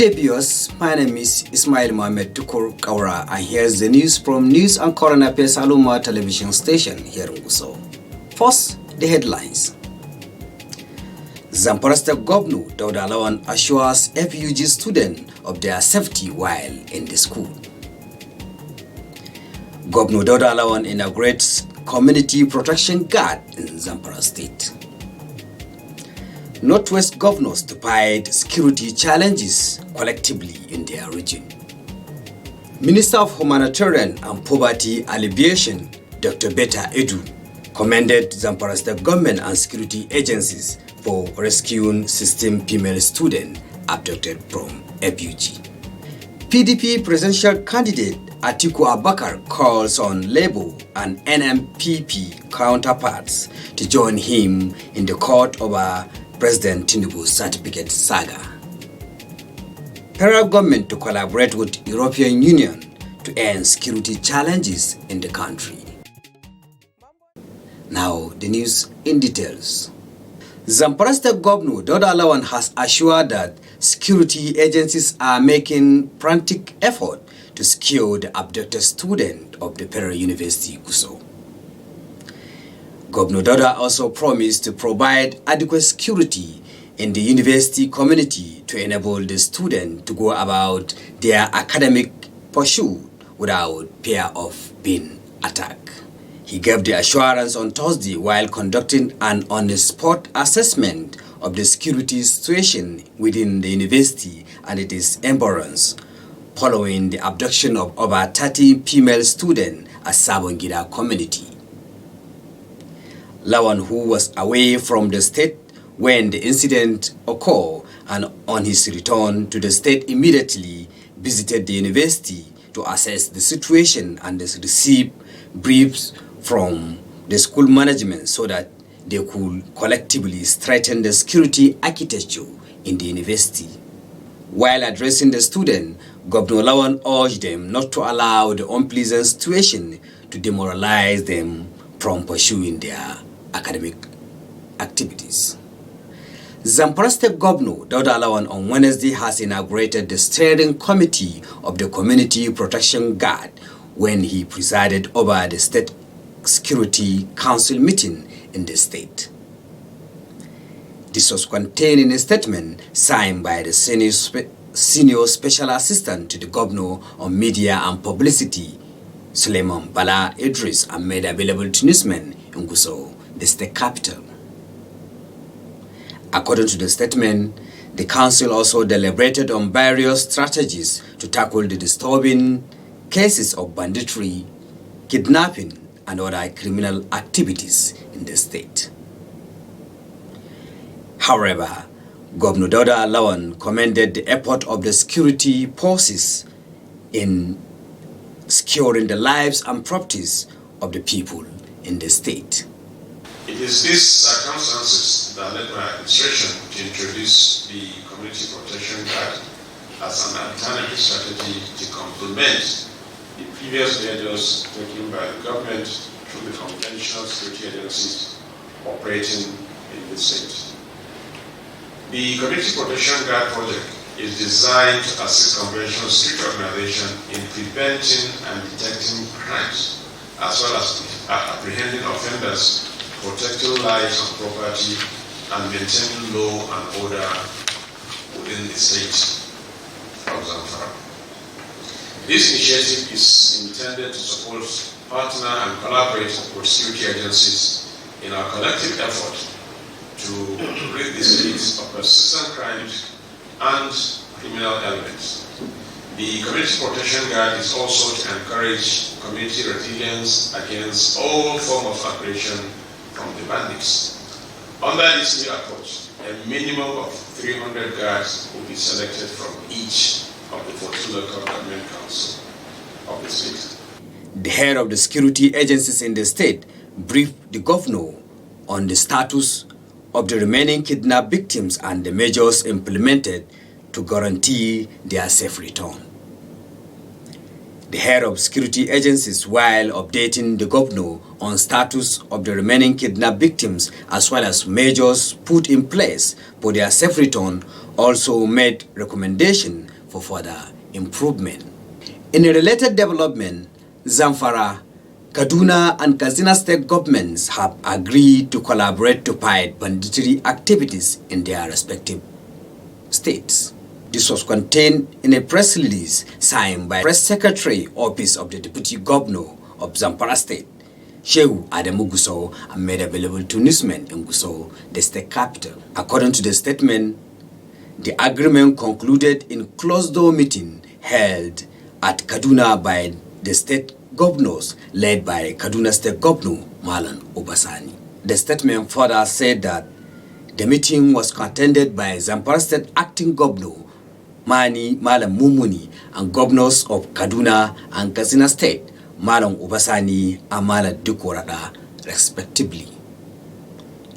Debuts, my name is Ismail Mohamed Tukur Kaura, and here's the news from News and Current Affairs Alumma television station here in Gusau. First, the headlines. Zamfara State Governor Dauda Lawan assures FUG students of their safety while in the school. Governor Dauda Lawan inaugurates Community Protection Guard in Zamfara State. Northwest governors to fight security challenges collectively in their region. Minister of Humanitarian and Poverty Alleviation, Dr. Betta Edu, commended Zamfara State government and security agencies for rescuing 16 female students abducted from FUG. PDP presidential candidate Atiku Abubakar calls on Labour and NMPP counterparts to join him in the court over President Tinubu's certificate saga. Federal government to collaborate with European Union to end security challenges in the country. Now the news in details. Zamfara State Governor Dauda Lawan has assured that security agencies are making frantic effort to secure the abducted student of the Federal University Gusau. Governor Dauda also promised to provide adequate security in the university community to enable the students to go about their academic pursuit without fear of being attacked. He gave the assurance on Thursday while conducting an on-the-spot assessment of the security situation within the university and its environs, following the abduction of over 30 female students at Sabongida community. Lawan, who was away from the state when the incident occurred and on his return to the state immediately visited the university to assess the situation and receive briefs from the school management so that they could collectively strengthen the security architecture in the university. While addressing the students, Governor Lawan urged them not to allow the unpleasant situation to demoralize them from pursuing their academic activities. Zamfara State Governor Dauda Lawan on Wednesday has inaugurated the steering committee of the Community Protection Guard when he presided over the State Security Council meeting in the state. This was contained in a statement signed by the Senior Special Assistant to the Governor on Media and Publicity, Suleiman Bala Idris, and made available to newsmen in Gusau, the state capital. According to the statement, the council also deliberated on various strategies to tackle the disturbing cases of banditry, kidnapping, and other criminal activities in the state. However, Governor Dauda Lawan commended the effort of the security forces in securing the lives and properties of the people in the state. It is these circumstances that led my administration to introduce the Community Protection Guard as an alternative strategy to complement the previous measures taken by the government through the conventional security agencies operating in the state. The Community Protection Guard project is designed to assist conventional security organizations in preventing and detecting crimes, as well as apprehending offenders, protecting lives and property, and maintaining law and order within the state of Zamfara. This initiative is intended to support, partner, and collaborate with security agencies in our collective effort to rid the state of persistent crimes and criminal elements. The Community Protection Guard is also to encourage community resilience against all forms of aggression from the bandits. Under this new approach, a minimum of 300 guards will be selected from each of the 14 local government councils of the state. The head of the security agencies in the state briefed the governor on the status of the remaining kidnapped victims and the measures implemented to guarantee their safe return. The head of security agencies, while updating the governor on status of the remaining kidnapped victims as well as measures put in place for their safe return, also made recommendation for further improvement. In a related development, Zamfara, Kaduna and Katsina state governments have agreed to collaborate to fight banditry activities in their respective states. This was contained in a press release signed by Press Secretary, Office of the Deputy Governor of Zamfara State, Shehu Adamu Gusau, and made available to newsmen in Gusau, the state capital. According to the statement, the agreement concluded in closed-door meeting held at Kaduna by the state governors led by Kaduna State Governor Malam Obasani. The statement further said that the meeting was attended by Zamfara State Acting Governor Mani Malam Mumuni and governors of Kaduna and Katsina State Malam Obasani and Malam Dukorada respectively.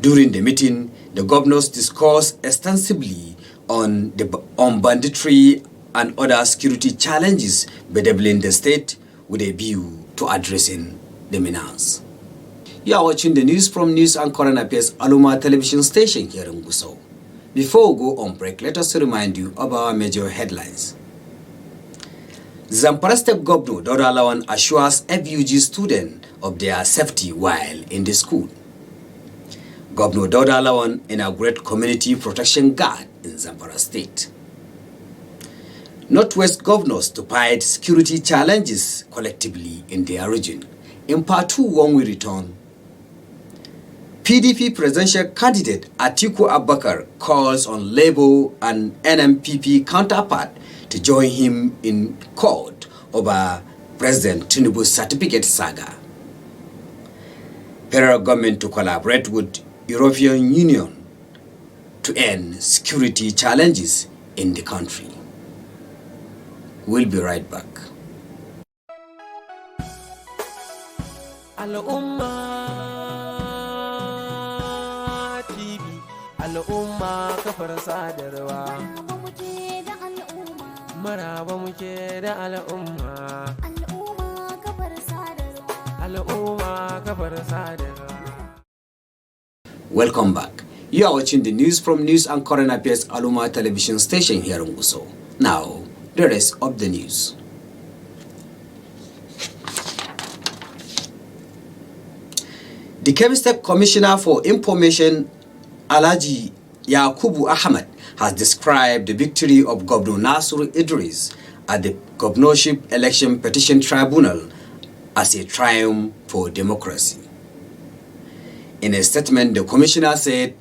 During the meeting, the governors discussed extensively on banditry and other security challenges bedeviling the state with a view to addressing the menace. You are watching the news from News and Current Affairs Alumma television station here in Gusau. Before we go on break, let us remind you of our major headlines. Zamfara State Governor Dauda Lawan assures FUG students of their safety while in the school. Governor Dauda Lawan inaugurates Community Protection Guard in Zamfara State. Northwest governors to fight security challenges collectively in their region. In part 2, when we return, PDP presidential candidate Atiku Abubakar calls on Labour and NMPP counterpart to join him in court over President Tinubu's certificate saga. Federal government to collaborate with European Union to end security challenges in the country. We'll be right back. Alumma TV, Alumma kafar sadarwa. Maraba muke da al'umma. Al'umma kafar sadarwa. Al'umma kafar sadarwa. Welcome back. You are watching the news from News and Current Affairs Alumma television station here in Gusau. Now, the rest of the news. The Kebbi State Commissioner for Information, Alhaji Yakubu Ahmed, has described the victory of Governor Nasir Idris at the Governorship Election Petition Tribunal as a triumph for democracy. In a statement, the commissioner said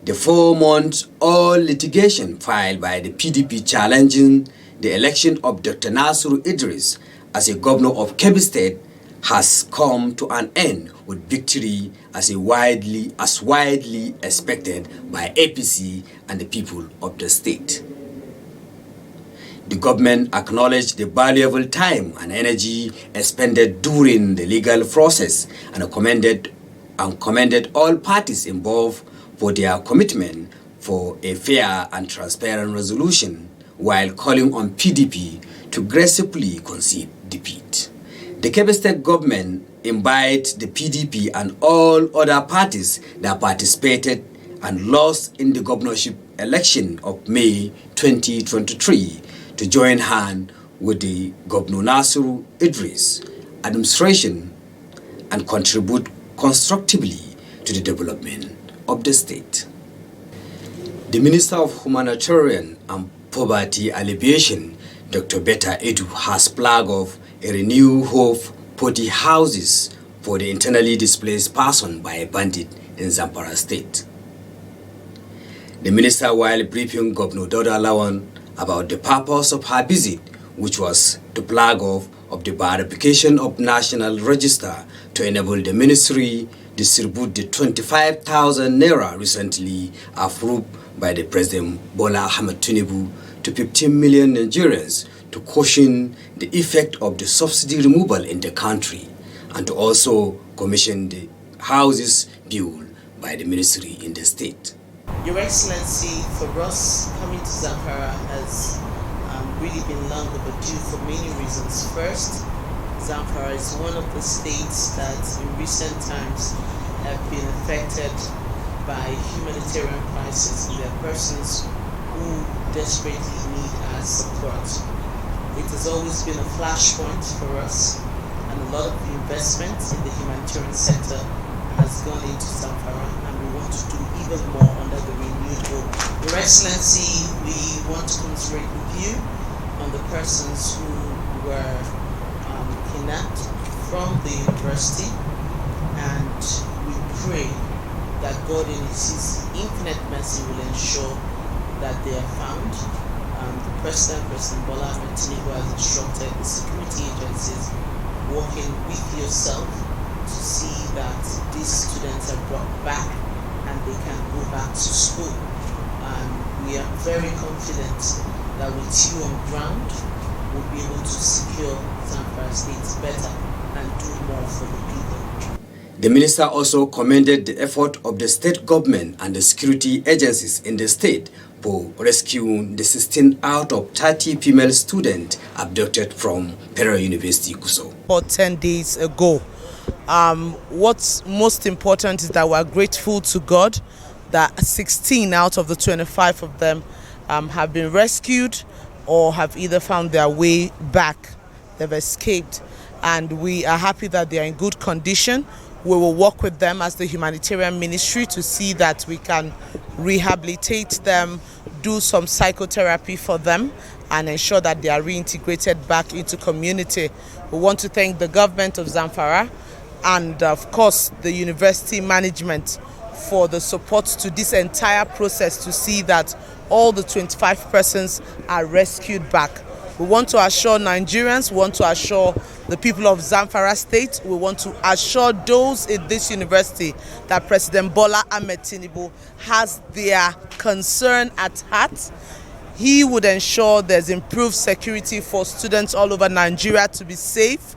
the 4-month-old litigation filed by the PDP challenging the election of Dr. Nasir Idris as a governor of Kebbi State has come to an end with victory as widely expected by APC and the people of the state. The government acknowledged the valuable time and energy expended during the legal process and commended all parties involved for their commitment for a fair and transparent resolution, while calling on PDP to aggressively concede defeat. The Kebbi State government invites the PDP and all other parties that participated and lost in the governorship election of May 2023 to join hands with the Governor Nasir Idris administration and contribute constructively to the development of the state. The Minister of Humanitarian and Poverty Alleviation, Dr. Betta Edu, has flagged off a renewed hope for the houses for the internally displaced person by a bandit in Zamfara State. The minister, while briefing Governor Dauda Lawan about the purpose of her visit, which was to flag off of the verification of National Register to enable the ministry distribute the 25,000 naira recently approved by the President Bola Ahmed Tinubu to 15 million Nigerians to cushion the effect of the subsidy removal in the country, and to also commission the houses built by the ministry in the state. Your Excellency, for us coming to Zamfara has really been long overdue for many reasons. First, Zamfara is one of the states that in recent times have been affected by humanitarian crisis. There are persons who desperately need our and support. It has always been a flashpoint for us, and a lot of the investment in the humanitarian sector has gone into Zamfara, and we want to do even more under the renewed hope. Your Excellency, we want to commiserate with you on the persons who were kidnapped from the university, and we pray that God in His infinite mercy will ensure that they are found. The President Bola Ahmed Tinubu, has instructed the security agencies working with yourself to see that these students are brought back and they can go back to school. And we are very confident that with you on ground, we'll be able to secure Zamfara State better and do more for the people. The minister also commended the effort of the state government and the security agencies in the state for rescuing the 16 out of 30 female students abducted from Federal University Gusau. About 10 days ago. What's most important is that we're grateful to God that 16 out of the 25 of them have been rescued or have either found their way back. They've escaped, and we are happy that they are in good condition. We will work with them as the humanitarian ministry to see that we can rehabilitate them, do some psychotherapy for them, and ensure that they are reintegrated back into community. We want to thank the government of Zamfara and of course the university management for the support to this entire process to see that all the 25 persons are rescued back. We want to assure Nigerians, we want to assure the people of Zamfara State, we want to assure those in this university that President Bola Ahmed Tinubu has their concern at heart. He would ensure there's improved security for students all over Nigeria to be safe,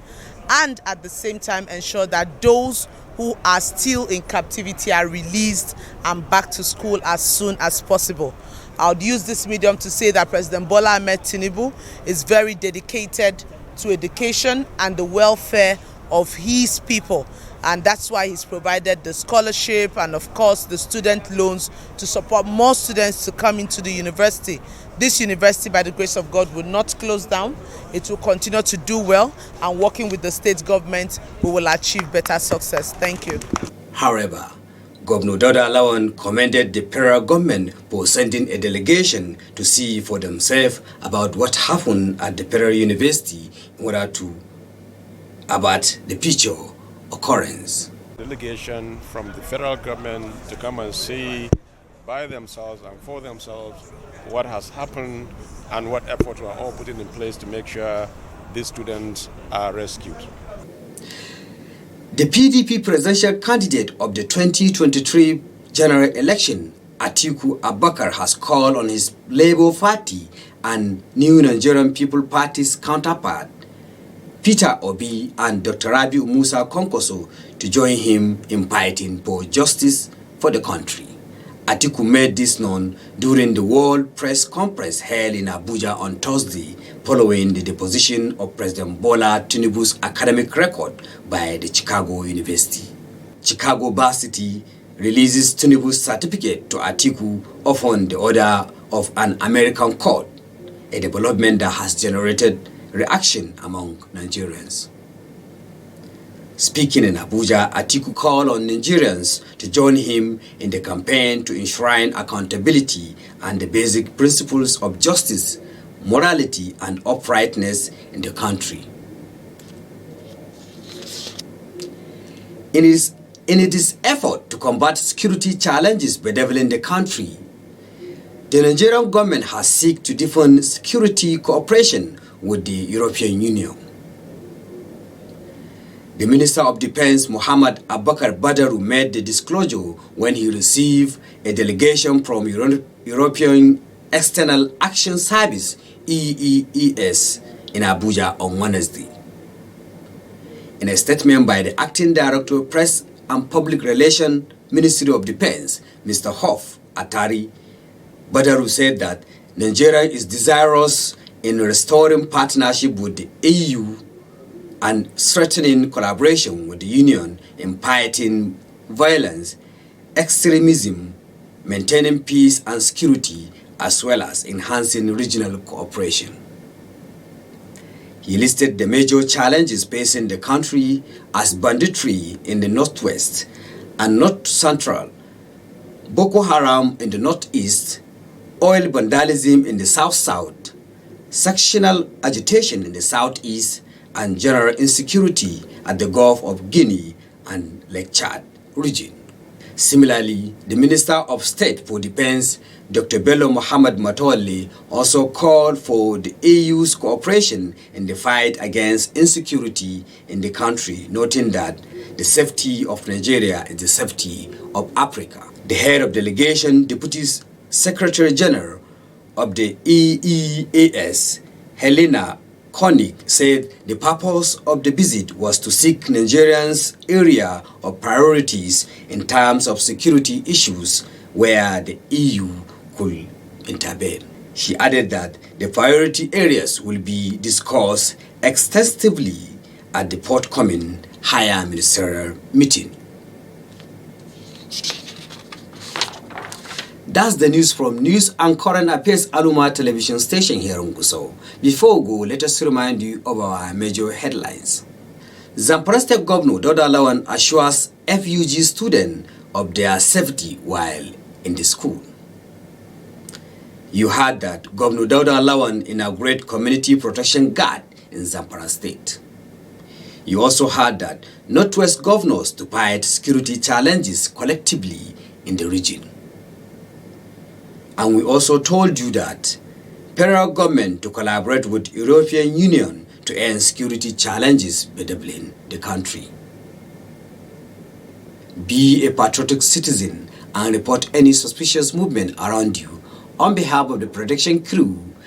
and at the same time ensure that those who are still in captivity are released and back to school as soon as possible. I would use this medium to say that President Bola Ahmed Tinubu is very dedicated to education and the welfare of his people, and that's why he's provided the scholarship and of course the student loans to support more students to come into the university. This university, by the grace of God, will not close down. It will continue to do well, and working with the state government, we will achieve better success. Thank you. However, Governor Dauda Lawan commended the federal government for sending a delegation to see for themselves about what happened at the Federal University in order to avert the future occurrence. Delegation from the federal government to come and see by themselves and for themselves what has happened and what efforts we are all putting in place to make sure these students are rescued. The PDP presidential candidate of the 2023 general election, Atiku Abubakar, has called on his Labour Party and New Nigerian People Party's counterpart, Peter Obi and Dr. Rabiu Musa Konkoso, to join him in fighting for justice for the country. Atiku made this known during the World Press Conference held in Abuja on Thursday, following the deposition of President Bola Tinubu's academic record by the Chicago University. Chicago Varsity releases Tinubu's certificate to Atiku upon the order of an American court, a development that has generated reaction among Nigerians. Speaking in Abuja, Atiku called on Nigerians to join him in the campaign to enshrine accountability and the basic principles of justice, morality, and uprightness in the country. In its effort to combat security challenges bedeviling the country, the Nigerian government has sought to deepen security cooperation with the European Union. The Minister of Defense, Muhammad Abubakar Badaru, made the disclosure when he received a delegation from European External Action Service (EEAS) in Abuja on Wednesday. In a statement by the Acting Director of Press and Public Relations, Ministry of Defense, Mr. Hof Atari, Badaru said that Nigeria is desirous in restoring partnership with the EU and strengthening collaboration with the Union in fighting violence, extremism, maintaining peace and security, as well as enhancing regional cooperation. He listed the major challenges facing the country as banditry in the northwest and north central, Boko Haram in the northeast, oil vandalism in the south-south, sectional agitation in the southeast, and general insecurity at the Gulf of Guinea and Lake Chad region. Similarly, the Minister of State for Defense, Dr. Bello Muhammad Matawalli, also called for the EU's cooperation in the fight against insecurity in the country, noting that the safety of Nigeria is the safety of Africa. The head of delegation, Deputy Secretary General of the EEAS, Helena Koenig, said the purpose of the visit was to seek Nigerians' area of priorities in terms of security issues where the EU could intervene. She added that the priority areas will be discussed extensively at the forthcoming higher ministerial meeting. That's the news from News and Current Affairs Alumma television station here in Gusau. Before we go, let us remind you of our major headlines. Zamfara State Governor Dauda Lawan assures FUG students of their safety while in the school. You heard that Governor Dauda Lawan inaugurated Community Protection Guard in Zamfara State. You also heard that Northwest governors to fight security challenges collectively in the region. And we also told you that federal government to collaborate with European Union to end security challenges bedeviling the country. Be a patriotic citizen and report any suspicious movement around you on behalf of the production crew